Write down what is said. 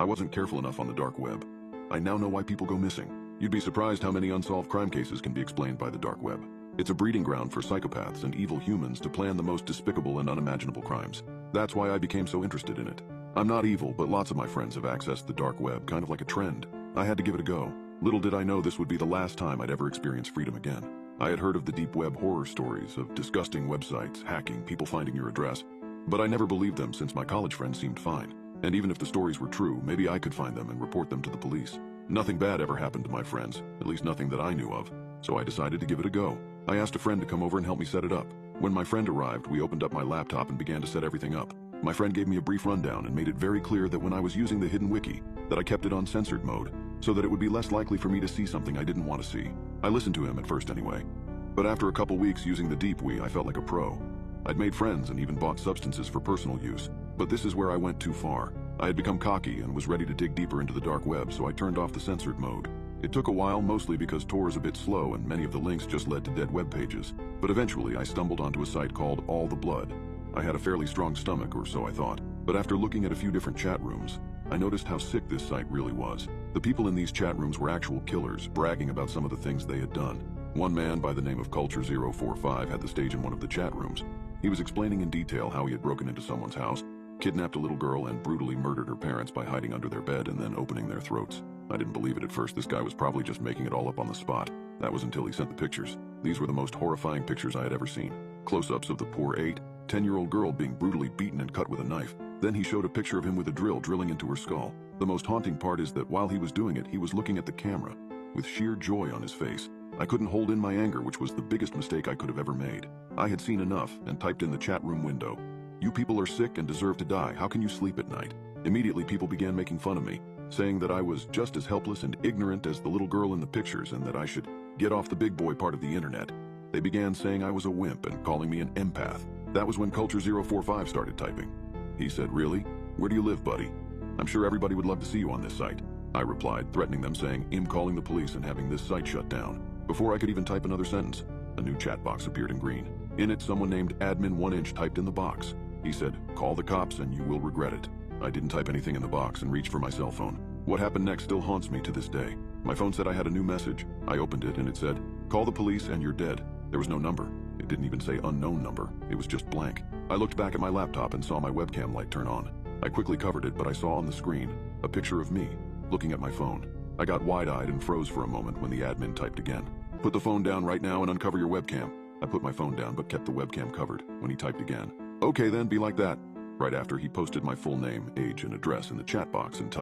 I wasn't careful enough on the dark web. I now know why people go missing. You'd be surprised how many unsolved crime cases can be explained by the dark web. It's a breeding ground for psychopaths and evil humans to plan the most despicable and unimaginable crimes. That's why I became so interested in it. I'm not evil, but lots of my friends have accessed the dark web, kind of like a trend. I had to give it a go. Little did I know this would be the last time I'd ever experience freedom again. I had heard of the deep web horror stories of disgusting websites, hacking, people finding your address. But I never believed them since my college friends seemed fine. And even if the stories were true, maybe I could find them and report them to the police. Nothing bad ever happened to my friends, at least nothing that I knew of. So I decided to give it a go. I asked a friend to come over and help me set it up. When my friend arrived, we opened up my laptop and began to set everything up. My friend gave me a brief rundown and made it very clear that when I was using the hidden wiki, that I kept it on censored mode, so that it would be less likely for me to see something I didn't want to see. I listened to him at first anyway. But after a couple weeks using the deep wiki, I felt like a pro. I'd made friends and even bought substances for personal use. But this is where I went too far. I had become cocky and was ready to dig deeper into the dark web, so I turned off the censored mode. It took a while, mostly because Tor is a bit slow and many of the links just led to dead web pages. But eventually I stumbled onto a site called All the Blood. I had a fairly strong stomach, or so I thought. But after looking at a few different chat rooms, I noticed how sick this site really was. The people in these chat rooms were actual killers, bragging about some of the things they had done. One man by the name of Culture045 had the stage in one of the chat rooms. He was explaining in detail how he had broken into someone's house, kidnapped a little girl, and brutally murdered her parents by hiding under their bed and then opening their throats. I didn't believe it at first. This guy was probably just making it all up on the spot. That was until he sent the pictures. These were the most horrifying pictures I had ever seen. Close-ups of the poor 10-year-old girl being brutally beaten and cut with a knife. Then he showed a picture of him with a drill drilling into her skull. The most haunting part is that while he was doing it, he was looking at the camera with sheer joy on his face. I couldn't hold in my anger, which was the biggest mistake I could have ever made. I had seen enough and typed in the chat room window, "You people are sick and deserve to die. How can you sleep at night?" Immediately people began making fun of me, saying that I was just as helpless and ignorant as the little girl in the pictures and that I should get off the big boy part of the internet. They began saying I was a wimp and calling me an empath. That was when Culture045 started typing. He said, "Really? Where do you live, buddy? I'm sure everybody would love to see you on this site." I replied, threatening them, saying, "I'm calling the police and having this site shut down." Before I could even type another sentence, a new chat box appeared in green. In it, someone named Admin 1inch typed in the box. He said, "Call the cops and you will regret it." I didn't type anything in the box and reached for my cell phone. What happened next still haunts me to this day. My phone said I had a new message. I opened it and it said, "Call the police and you're dead." There was no number. It didn't even say unknown number. It was just blank. I looked back at my laptop and saw my webcam light turn on. I quickly covered it, but I saw on the screen a picture of me looking at my phone. I got wide-eyed and froze for a moment when the admin typed again. "Put the phone down right now and uncover your webcam." I put my phone down but kept the webcam covered when he typed again. "Okay then, be like that." Right after, he posted my full name, age, and address in the chat box and